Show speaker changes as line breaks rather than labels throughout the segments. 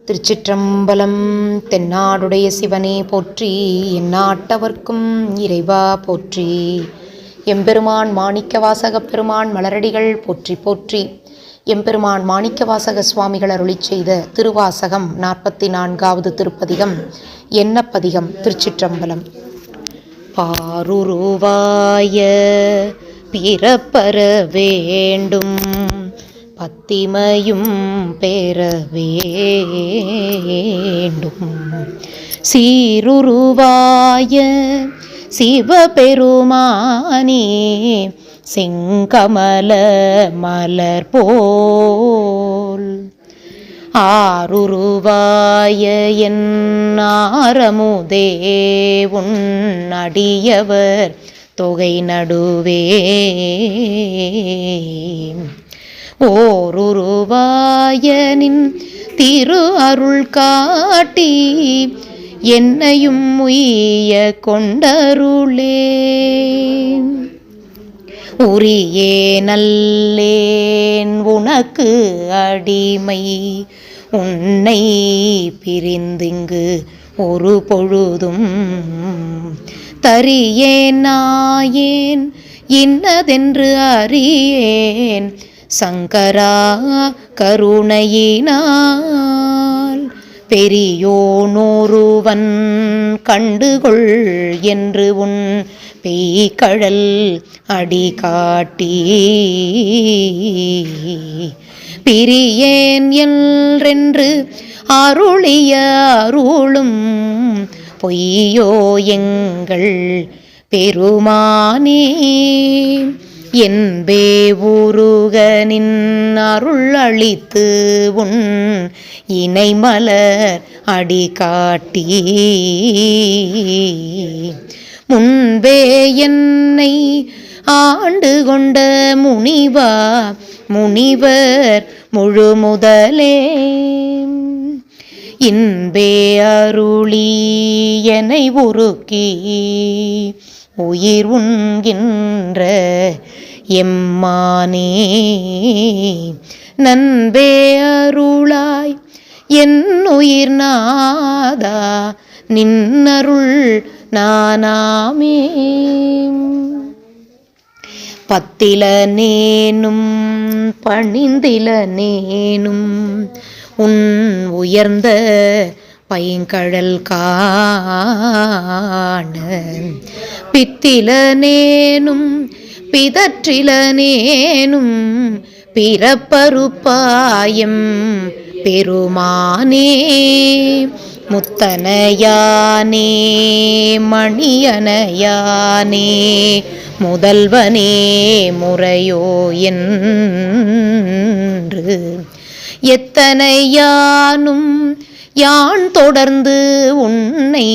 திருச்சிற்றம்பலம். தென்னாடுடைய சிவனே போற்றி, எந்நாட்டவர்க்கும் இறைவா போற்றி. எம்பெருமான் மாணிக்கவாசகப் பெருமான் மலரடிகள் போற்றி போற்றி. எம்பெருமான் மாணிக்கவாசக சுவாமிகள் அருளிச் செய்த திருவாசகம் 44வது திருப்பதிகம் எண்ணப்பதிகம். திருச்சிற்றம்பலம். பாருருவாய பிறப்பற வேண்டும், பத்திமையும் பெற வேண்டும். சீருருவாய சிவபெருமானே, செங்கமல மலர் போல் ஆருருவாய என் ஆரமுதே, உன் அடியவர் தொகை நடுவே ஓருருவாய நின் திரு அருள் காட்டி, என்னையும் உய்ய கொண்டருளே. உரியே நல்லேன் உனக்கு அடிமை, உன்னை பிரிந்திங்கு ஒரு பொழுதும் தரியேன் நாயேன் இன்னதென்று அறியேன். சங்கரா கருணையினால் பெரியோனொருவன் கண்டுகொள் என்று உன் பெய்கழல் அடி காட்டி, பிரியேன் என்றென்று அருளிய அருளும் பொய்யோ எங்கள் பெருமானே. என்பே உருகனின் அருள் அளித்து உன் இணைமலர் அடி காட்டி, முன்பே என்னை ஆண்டு கொண்ட முனிவா முனிவர் முழு முதலே, இன்பே அருளி என்னை உருக்கி உயிர் உண்கின்ற எம்மானே. நன்பே அருளாய் என் உயிர் நாதா, நின்னருள் நானாமே. பத்தில நேனும் பணிந்தில நேனும் உன் உயர்ந்த பைங்கழல் காண, பித்தில நேனும் பிதற்றில நேனும் பிறப்பருப்பாயம் பெருமானே. முத்தனையானே மணியனையானே, முதல்வனே முறையோ என்று எத்தனையானும் யான் தொடர்ந்து உன்னை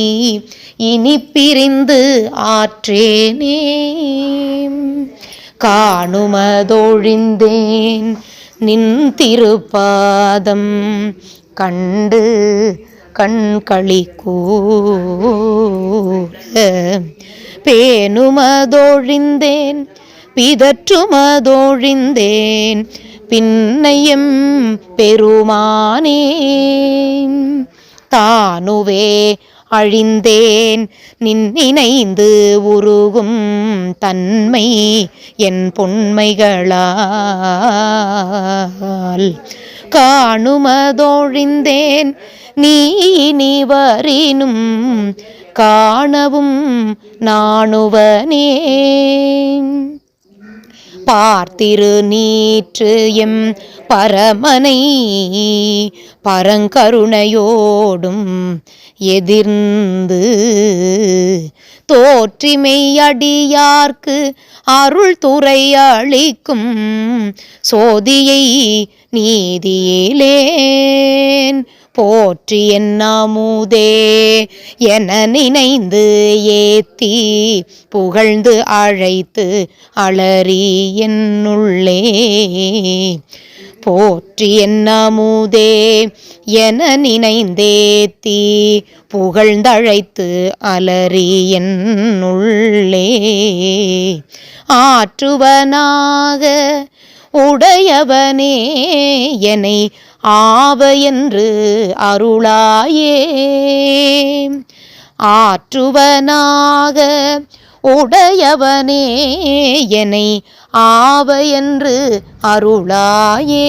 இனி பிரிந்து ஆற்றேனே. காணுமதொழிந்தேன் நின் திருப்பாதம் கண்டு கண்களி கூற, பேணுமதொழிந்தேன் பிதற்றுமதொழிந்தேன் பின்னையும் பெருமானே. தானுவே அழிந்தேன் நின்னிணைந்து உருகும் தன்மை என் பொன்மைகளால், காணுமதொழிந்தேன் நீ வரினும் காணவும் நாணுவனே. பார்த்திரு நீற்று எம் பரமனை பரங்கருணையோடும் எதிர்ந்து, தோற்றிமை அடியார்க்கு அருள் துறை அளிக்கும் சோதியை நீதியிலேன். போற்றி என்னாமுதே என நினைந்து ஏத்தி புகழ்ந்து அழைத்து அலறி என்னுள்ளே, போற்றி என்னாமுதே என நினைந்தேத்தி புகழ்ந்தழைத்து அலறி என்னுள்ளே. ஆற்றுவனாக உடையவனே என்னை ஆவ என்று அருளாயே. ஆற்றுவனாக உடையவனே என்னை ஆவ என்று அருளாயே.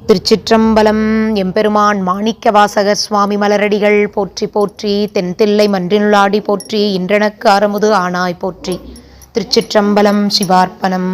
திருச்சிற்றம்பலம். எம்பெருமான் மாணிக்கவாசகர் சுவாமி மலரடிகள் போற்றி போற்றி. தென்தில்லை மன்றினுளாடி போற்றி. இன்றனக்கு அறமுது ஆனாய் போற்றி. திருச்சிற்றம்பலம். சிவார்ப்பணம்.